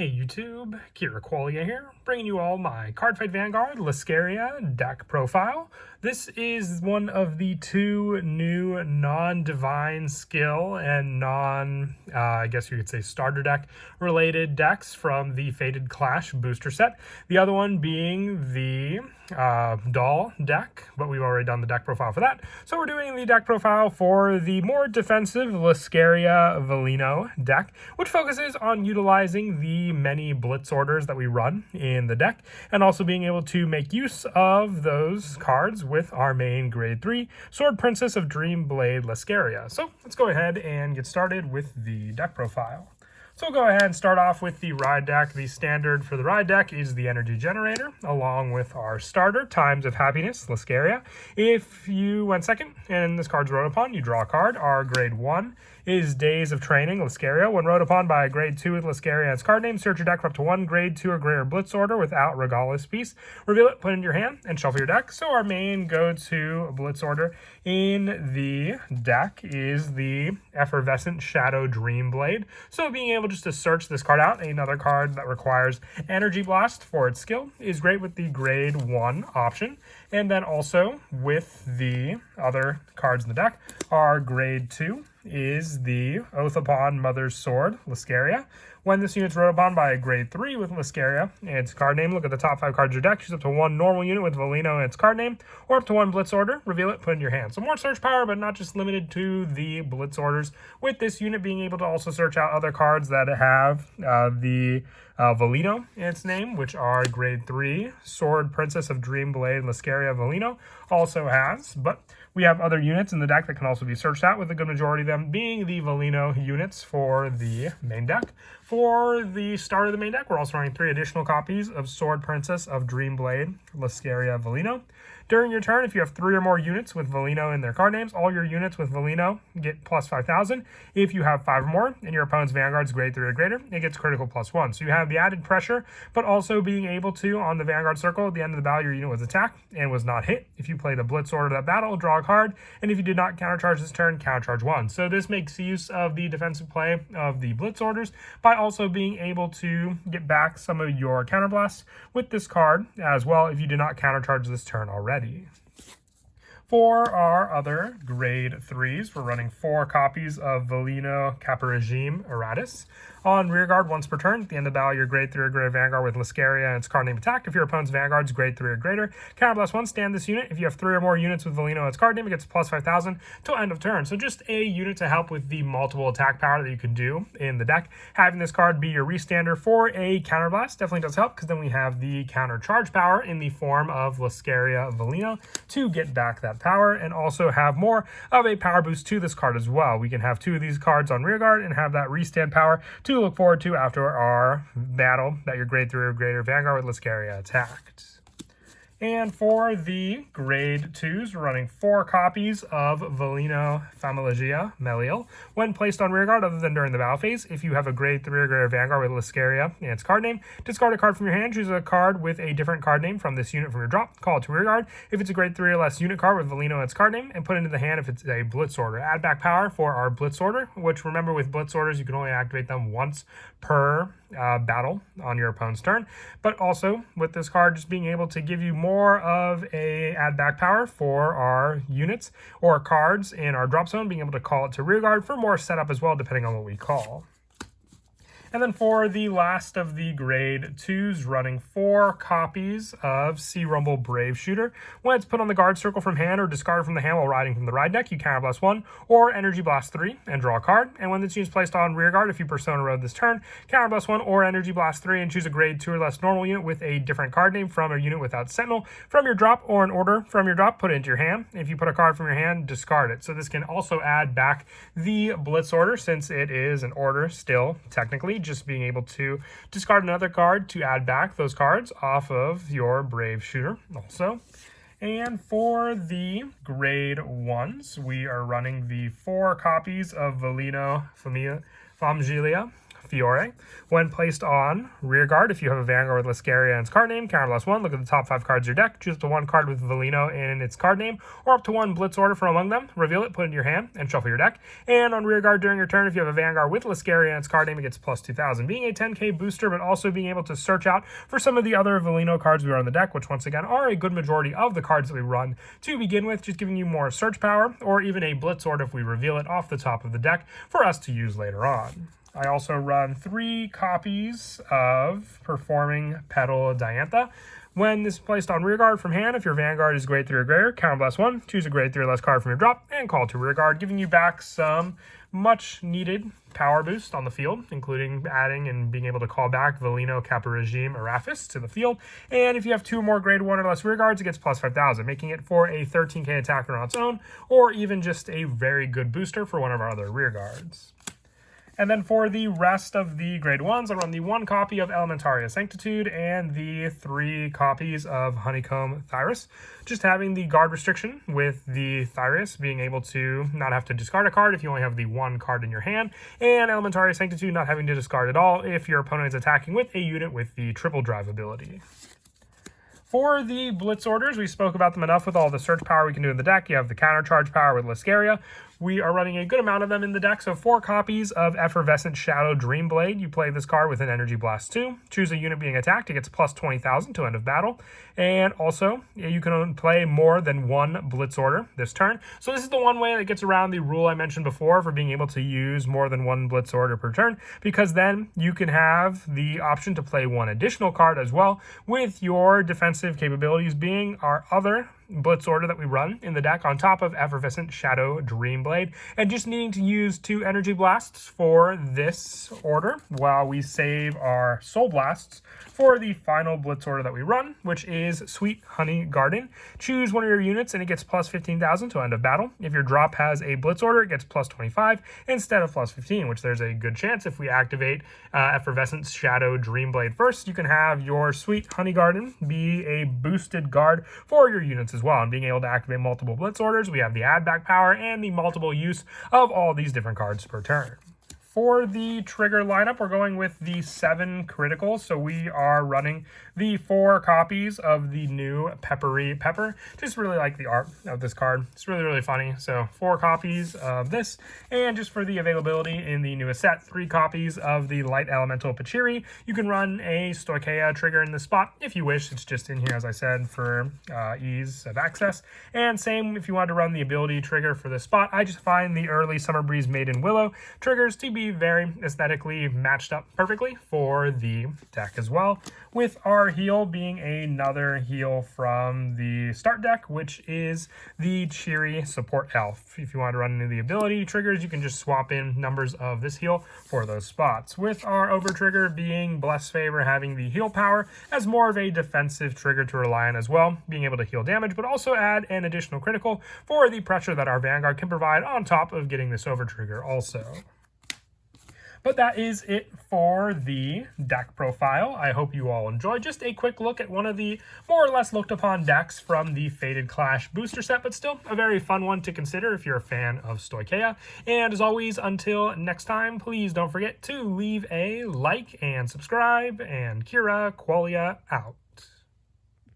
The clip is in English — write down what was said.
Hey YouTube, Kira Qualia here, bringing you all my Cardfight Vanguard Lascaria deck profile. This is one of the two new non-divine skill and I guess you could say starter deck related decks from the Fated Clash booster set. The other one being the doll deck, but we've already done the deck profile for that. So we're doing the deck profile for the more defensive Lascaria Velino deck, which focuses on utilizing the many Blitz orders that we run in the deck, and also being able to make use of those cards with our main grade 3 Sword Princess of Dreamblade Lascaria. So let's go ahead and get started with the deck profile. So we'll go ahead and start off with the ride deck. The standard for the ride deck is the energy generator, along with our starter, Times of Happiness, Lascaria. If you went second and this card's rode upon, you draw a card. Our grade 1 is Days of Training, Lascaria. When rode upon by a grade 2 with Lascaria and its card name, search your deck for up to one grade 2 or greater Blitz order without Regalis piece. Reveal it, put it in your hand, and shuffle your deck. So our main go-to Blitz order in the deck is the Effervescent Shadow Dreamblade. So being able just to search this card out, another card that requires Energy Blast for its skill, is great with the grade 1 option. And then also with the other cards in the deck, our grade 2 is the Oath Upon Mother's Sword, Lascaria. When this unit's rode upon by a grade 3 with Lascaria and its card name, look at the top 5 cards of your deck, choose up to one normal unit with Velino and its card name, or up to one Blitz order, reveal it, put it in your hand. So more search power, but not just limited to the Blitz orders, with this unit being able to also search out other cards that have the Velino in its name, which are grade 3 Sword Princess of Dreamblade Lascaria Velino also has, but we have other units in the deck that can also be searched out, with a good majority of them being the Velino units for the main deck. For the start of the main deck, we're also running 3 additional copies of Sword Princess of Dreamblade Lascaria Velino. During your turn, if you have 3 or more units with Velino in their card names, all your units with Velino get plus 5,000. If you have 5 or more and your opponent's Vanguard's grade 3 or greater, it gets critical plus 1. So you have the added pressure, but also being able to, on the Vanguard circle, at the end of the battle, your unit was attacked and was not hit. If you played a Blitz order that battle, draw a card, and if you did not countercharge this turn, countercharge 1. So this makes use of the defensive play of the Blitz orders by also being able to get back some of your counterblasts with this card as well if you did not countercharge this turn already. For our other grade 3s, we're running 4 copies of Velino Caporegime Eratus. On rearguard, once per turn, at the end of the battle, your grade 3 or greater Vanguard with Lascaria and its card name attacked. If your opponent's Vanguard's grade 3 or greater, counterblast 1, stand this unit. If you have 3 or more units with Velino and its card name, it gets plus 5,000 till end of turn. So just a unit to help with the multiple attack power that you can do in the deck. Having this card be your restander for a counterblast definitely does help, because then we have the counter charge power in the form of Lascaria Velino to get back that power, and also have more of a power boost to this card as well. We can have 2 of these cards on rearguard and have that restand power to look forward to after our battle that your grade 3 or greater Vanguard with Lascaria attacked. And for the grade 2s, we're running 4 copies of Velino Famiglia Meliel. When placed on rearguard, other than during the battle phase, if you have a grade 3 or greater Vanguard with Lascaria and its card name, discard a card from your hand, choose a card with a different card name from this unit from your drop, call it to rearguard. If it's a grade 3 or less unit card with Velino and its card name, and put it into the hand if it's a Blitz order. Add back power for our Blitz order, which remember with Blitz orders, you can only activate them once per battle on your opponent's turn, but also with this card just being able to give you more of a add back power for our units or cards in our drop zone, being able to call it to rearguard for more setup as well, depending on what we call. And then for the last of the grade 2s, running 4 copies of Sea Rumble Brave Shooter. When it's put on the guard circle from hand or discarded from the hand while riding from the ride deck, you counterblast 1 or Energy Blast 3 and draw a card. And when this unit is placed on rearguard, if you Persona rode this turn, counterblast 1 or Energy Blast 3 and choose a grade 2 or less normal unit with a different card name from a unit without Sentinel from your drop, or an order from your drop, put it into your hand. If you put a card from your hand, discard it. So this can also add back the Blitz order, since it is an order still, technically, just being able to discard another card to add back those cards off of your Brave Shooter also. And for the grade 1s, we are running the 4 copies of Velino Famiglia Fiore. When placed on rear guard, if you have a Vanguard with Lascaria and its card name, counter +1, look at the top 5 cards of your deck, choose up to 1 card with Velino in its card name, or up to 1 Blitz order from among them, reveal it, put it in your hand, and shuffle your deck. And on rear guard during your turn, if you have a Vanguard with Lascaria and its card name, it gets plus 2,000, being a 10k booster, but also being able to search out for some of the other Velino cards we run on the deck, which once again are a good majority of the cards that we run to begin with, just giving you more search power, or even a Blitz order if we reveal it off the top of the deck for us to use later on. I also run 3 copies of Performing Petal Diantha. When this is placed on rear guard from hand, if your Vanguard is grade 3 or greater, counter +1, choose a grade 3 or less card from your drop, and call to rear guard, giving you back some much needed power boost on the field, including adding and being able to call back Velino, Kappa Regime, Araphis to the field. And if you have 2 or more grade 1 or less rear guards, it gets plus 5,000, making it for a 13k attacker on its own, or even just a very good booster for one of our other rear guards. And then for the rest of the grade 1s, I run the 1 copy of Elementaria Sanctitude and the 3 copies of Honeycomb Thyrus. Just having the guard restriction with the Thyrus, being able to not have to discard a card if you only have the 1 card in your hand, and Elementaria Sanctitude not having to discard at all if your opponent is attacking with a unit with the triple drive ability. For the Blitz orders, we spoke about them enough with all the search power we can do in the deck. You have the counter charge power with Lascaria. We are running a good amount of them in the deck, so 4 copies of Effervescent Shadow Dreamblade. You play this card with an Energy Blast 2. Choose a unit being attacked. It gets plus 20,000 to end of battle. And also, you can play more than 1 Blitz order this turn. So this is the one way that gets around the rule I mentioned before for being able to use more than 1 Blitz order per turn, because then you can have the option to play 1 additional card as well, with your defensive capabilities being our other Blitz order that we run in the deck on top of Effervescent Shadow Dreamblade, and just needing to use 2 Energy Blasts for this order while we save our Soul Blasts for the final Blitz order that we run, which is Sweet Honey Garden. Choose one of your units and it gets plus 15,000 to end of battle. If your drop has a Blitz order, it gets plus 25 instead of plus 15, which there's a good chance if we activate Effervescent Shadow Dreamblade first, you can have your Sweet Honey Garden be a boosted guard for your units as well. And being able to activate multiple Blitz orders, we have the add back power and the multiple use of all these different cards per turn. For the trigger lineup, we're going with the 7 criticals. So we are running the 4 copies of the new Peppery Pepper. Just really like the art of this card. It's really, really funny. So 4 copies of this. And just for the availability in the newest set, 3 copies of the Light Elemental Pachiri. You can run a Stoicheia trigger in this spot if you wish. It's just in here, as I said, for ease of access. And same if you want to run the ability trigger for this spot. I just find the early Summer Breeze Maiden Willow triggers to be very aesthetically matched up perfectly for the deck as well, with our heal being another heal from the start deck, which is the Cheery Support Elf. If you want to run into the ability triggers, you can just swap in numbers of this heal for those spots, with our over trigger being Bless Favor, having the heal power as more of a defensive trigger to rely on as well, being able to heal damage, but also add an additional critical for the pressure that our Vanguard can provide on top of getting this over trigger also. But that is it for the deck profile. I hope you all enjoyed. Just a quick look at one of the more or less looked upon decks from the Fated Clash booster set, but still a very fun one to consider if you're a fan of Stoicheia. And as always, until next time, please don't forget to leave a like and subscribe, and Kira Qualia out.